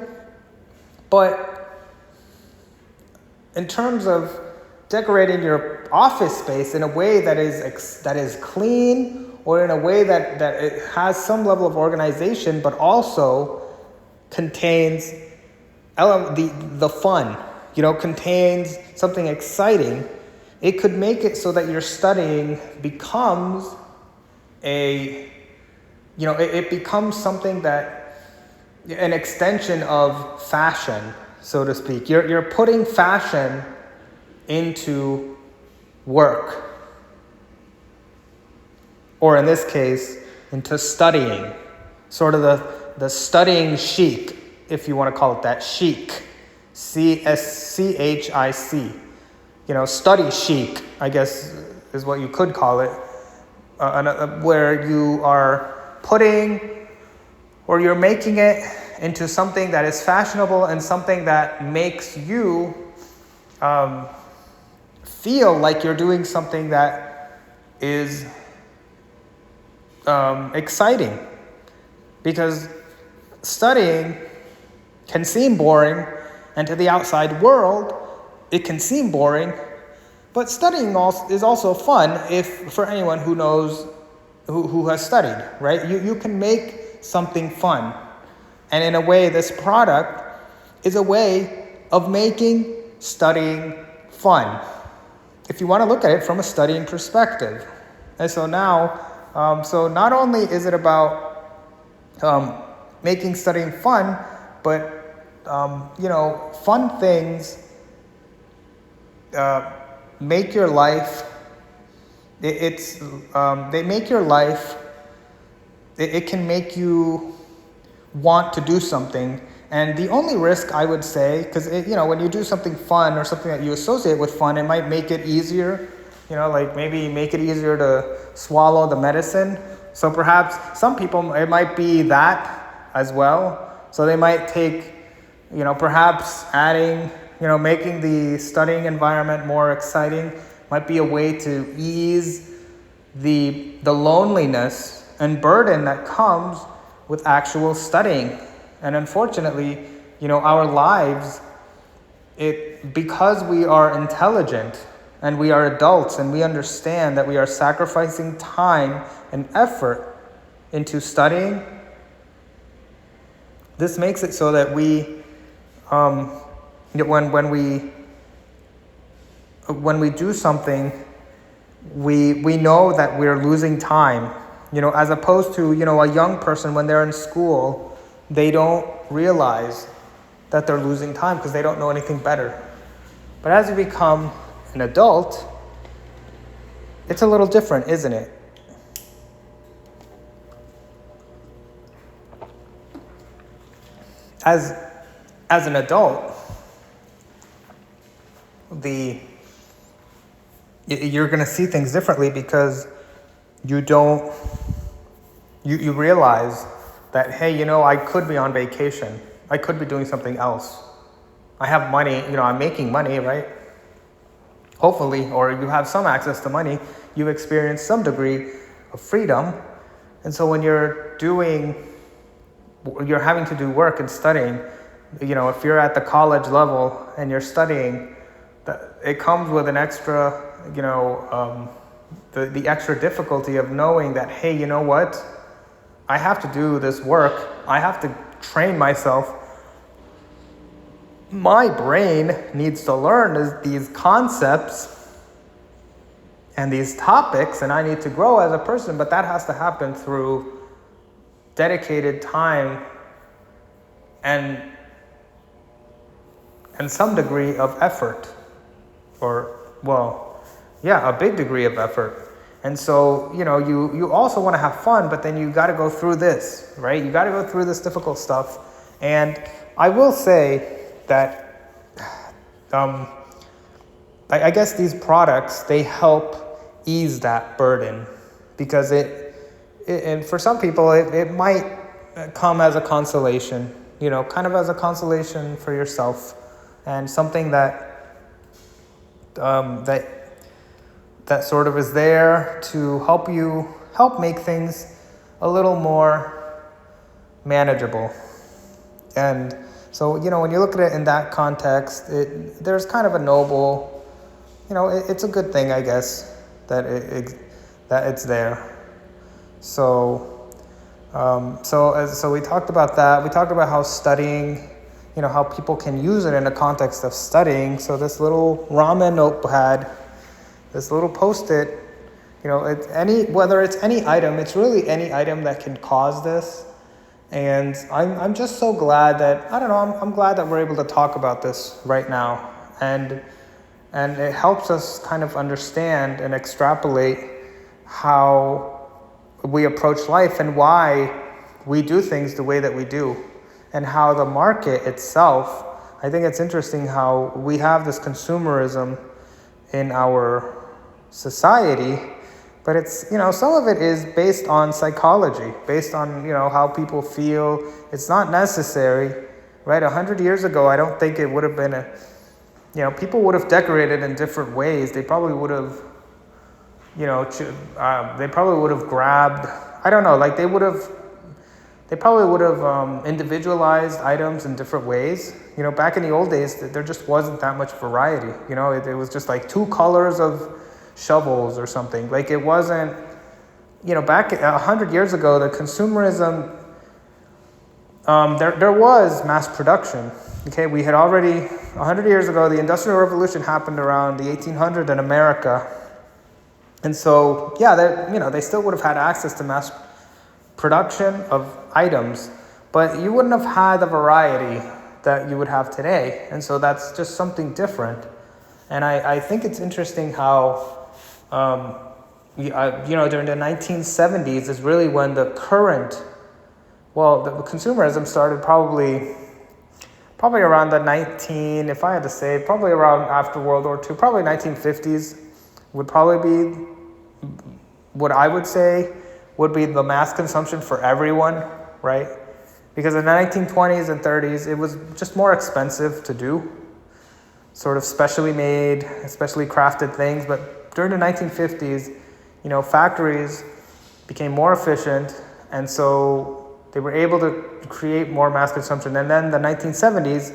But in terms of decorating your office space in a way that is clean, or in a way that it has some level of organization, but also contains the fun, contains something exciting, it could make it so that your studying becomes it becomes something that, an extension of fashion, so to speak. You're putting fashion into work, or in this case, into studying, sort of the studying chic, if you want to call it that, chic, CHIC, study chic, I guess is what you could call it, where you are putting, or you're making it into something that is fashionable and something that makes you feel like you're doing something that is exciting. Because studying can seem boring, and to the outside world, it can seem boring. But studying is also fun for anyone who knows, who has studied, right? You can make something fun. And in a way, this product is a way of making studying fun, if you want to look at it from a studying perspective. And so now, not only is it about making studying fun, but fun things make your life. They make your life. It can make you want to do something. And the only risk, I would say, because when you do something fun or something that you associate with fun, it might make it easier. Like maybe make it easier to swallow the medicine. So perhaps some people, it might be that as well. So they might take, perhaps adding, making the studying environment more exciting might be a way to ease the loneliness and burden that comes with actual studying. And unfortunately, our lives, because we are intelligent and we are adults and we understand that we are sacrificing time and effort into studying, this makes it so that we, when we do something we know that we're losing time, as opposed to, a young person when they're in school, they don't realize that they're losing time because they don't know anything better. But as you become an adult, it's a little different, isn't it? As an adult, you're going to see things differently because you realize that, hey, I could be on vacation. I could be doing something else. I have money, I'm making money, right? Hopefully, or you have some access to money, you experience some degree of freedom. And so when you're having to do work and studying, if you're at the college level and you're studying, it comes with an extra, the extra difficulty of knowing that, hey, you know what? I have to do this work. I have to train myself. My brain needs to learn these concepts and these topics, and I need to grow as a person, but that has to happen through dedicated time and some degree of effort, a big degree of effort. And so, you also want to have fun, but then you got to go through this, right? You got to go through this difficult stuff. And I will say that I guess these products, they help ease that burden, because and for some people, it might come as a consolation, kind of as a consolation for yourself, and something that sort of is there to help make things a little more manageable. And so, when you look at it in that context, there's kind of a noble, it's a good thing, I guess, that it's there. So we talked about that. We talked about how studying, how people can use it in the context of studying. So this little ramen notepad, this little Post-it, whether it's any item, it's really any item that can cause this. And I'm just so glad that, I'm glad that we're able to talk about this right now. And it helps us kind of understand and extrapolate how we approach life and why we do things the way that we do, and how the market itself, I think it's interesting how we have this consumerism in our society, but it's, some of it is based on psychology, based on, how people feel. It's not necessary, right? 100 years ago, I don't think it would have been people would have decorated in different ways. They probably would have, grabbed, I don't know, like they probably would have individualized items in different ways. Back in the old days, there just wasn't that much variety. It was just like 2 colors of shovels or something. Like it wasn't, back 100 years ago, the consumerism, there was mass production. Okay, we had already, 100 years ago, the Industrial Revolution happened around the 1800s in America. And so, they still would have had access to mass production of items, but you wouldn't have had the variety that you would have today. And so that's just something different. And I think it's interesting how, during the 1970s is really when the consumerism started probably around the if I had to say, probably around after World War II, probably 1950s would probably be what I would say would be the mass consumption for everyone, right? Because in the 1920s and 30s, it was just more expensive to do, sort of specially made, especially crafted things. But during the 1950s, factories became more efficient, and so they were able to create more mass consumption. And then the 1970s,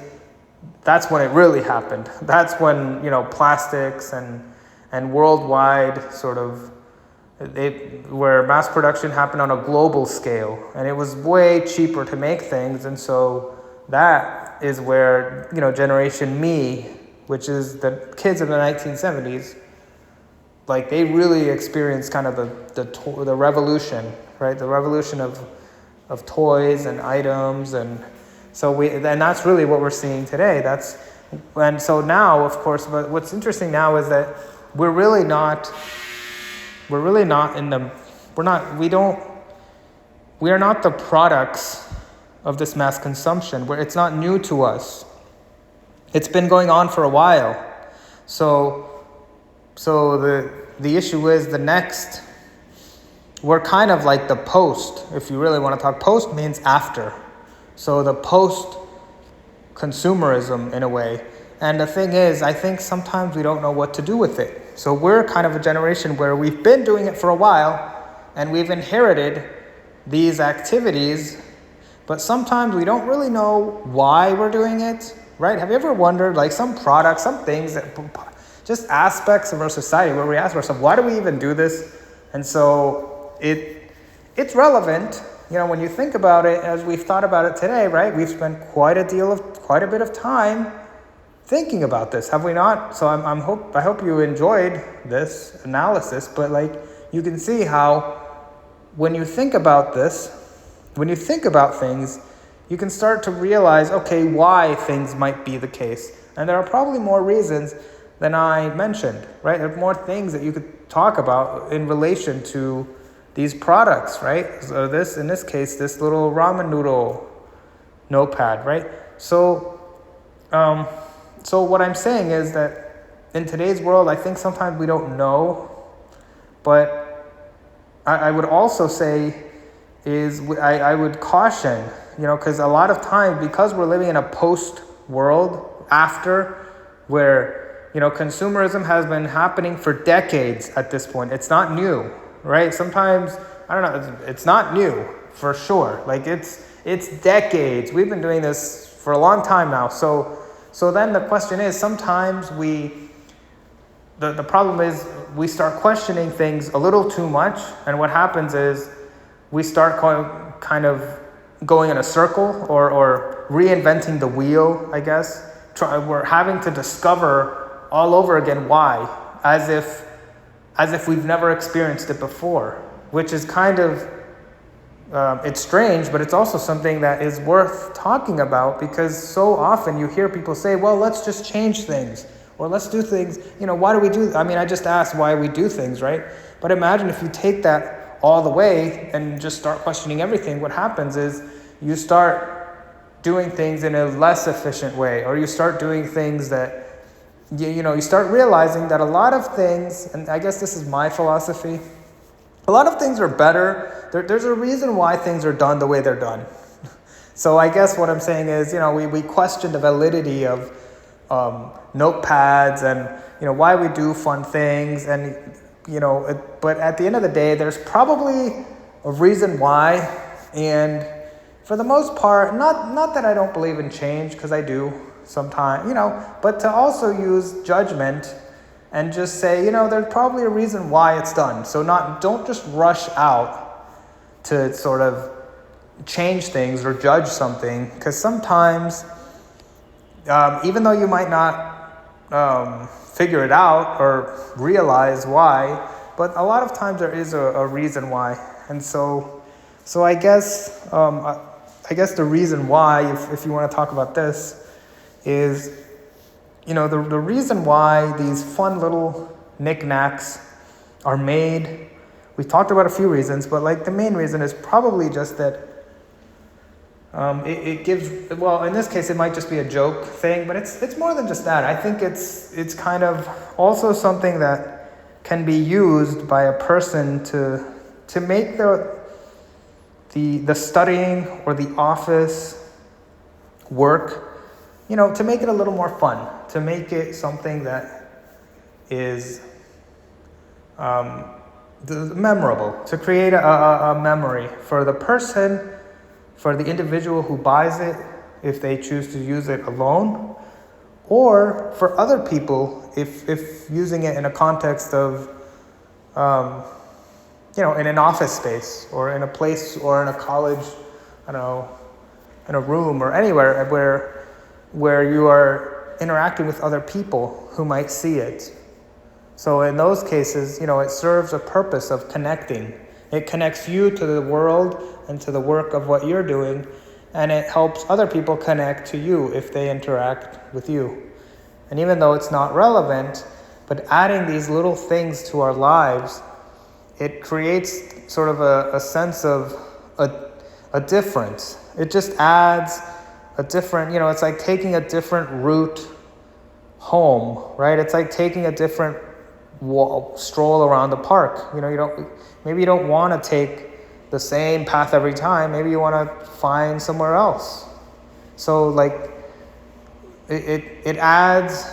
that's when it really happened. That's when, plastics and worldwide sort of, where mass production happened on a global scale, and it was way cheaper to make things. And so that is where, Generation Me, which is the kids of the 1970s, like they really experienced kind of the revolution, right? The revolution of toys and items, and that's really what we're seeing today. And so now, of course, but what's interesting now is that we are not the products of this mass consumption, where it's not new to us. It's been going on for a while. So the issue is we're kind of like the post, if you really want to talk. Post means after. So the post consumerism in a way. And the thing is, I think sometimes we don't know what to do with it. So we're kind of a generation where we've been doing it for a while and we've inherited these activities, but sometimes we don't really know why we're doing it, right? Have you ever wondered, like some products, some things, that just aspects of our society where we ask ourselves, why do we even do this? And so it's relevant, when you think about it, as we've thought about it today, right? We've spent quite a bit of time thinking about this, have we not? So I hope you enjoyed this analysis, but like you can see how when you think about this, when you think about things, you can start to realize, okay, why things might be the case. And there are probably more reasons than I mentioned, right? There are more things that you could talk about in relation to these products, right? So in this case, this little ramen noodle notepad, right? So what I'm saying is that in today's world, I think sometimes we don't know, but I would also say I would caution, because a lot of times, because we're living in a post world after, where, consumerism has been happening for decades at this point. It's not new, right? Sometimes, I don't know, it's not new for sure. Like it's decades. We've been doing this for a long time now. So then the question is, sometimes the problem is we start questioning things a little too much, and what happens is we start going in a circle or reinventing the wheel, I guess. We're having to discover all over again why, as if we've never experienced it before, which is kind of, it's strange, but it's also something that is worth talking about, because so often you hear people say, well, let's just change things, or let's do things, why do we do, I just asked why we do things, right? But imagine if you take that all the way and just start questioning everything, what happens is you start doing things in a less efficient way, or you start doing things that, you start realizing that a lot of things, and I guess this is my philosophy, a lot of things are better. There's a reason why things are done the way they're done. So I guess what I'm saying is, we question the validity of notepads and, why we do fun things. And, but at the end of the day, there's probably a reason why. And for the most part, not that I don't believe in change, because I do sometimes, but to also use judgment and just say, there's probably a reason why it's done. So don't just rush out to sort of change things or judge something, because sometimes, even though you might not figure it out or realize why, but a lot of times there is a reason why. And so I guess the reason why, if you want to talk about this, is, the reason why these fun little knickknacks are made. We've talked about a few reasons, but like the main reason is probably just that it gives, well, in this case, it might just be a joke thing, but it's more than just that. I think it's kind of also something that can be used by a person to make the studying or the office work, to make it a little more fun, to make it something that is memorable, to create a memory for the person, for the individual who buys it, if they choose to use it alone, or for other people, if using it in a context of, in an office space, or in a place, or in a college, I don't know, in a room, or anywhere where you are interacting with other people who might see it. So in those cases, it serves a purpose of connecting. It connects you to the world and to the work of what you're doing, and it helps other people connect to you if they interact with you. And even though it's not relevant, but adding these little things to our lives, it creates sort of a sense of a difference. It just adds a different, it's like taking a different route home, right? It's like taking a different stroll around the park. Maybe you don't want to take the same path every time. Maybe you want to find somewhere else. So like it adds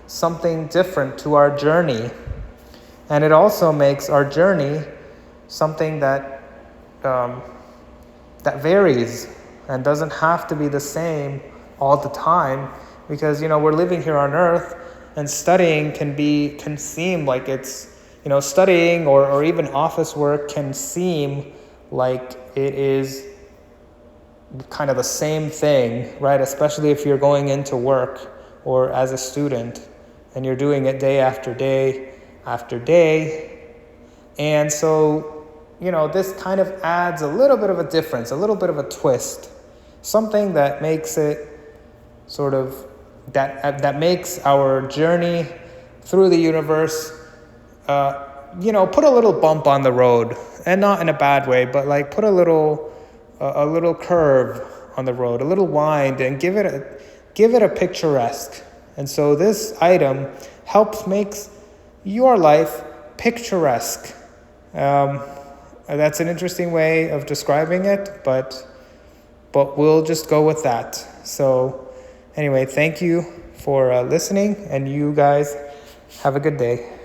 something different to our journey, and it also makes our journey something that varies and doesn't have to be the same all the time, because we're living here on earth, and studying can seem like it's studying or even office work can seem like it is kind of the same thing, right? Especially if you're going into work or as a student and you're doing it day after day after day. And so, this kind of adds a little bit of a difference, a little bit of a twist, something that makes it sort of, that makes our journey through the universe, put a little bump on the road, and not in a bad way, but like put a little curve on the road, a little wind, and give it a picturesque. And so this item makes your life picturesque. That's an interesting way of describing it, but we'll just go with that. So anyway, thank you for listening, and you guys have a good day.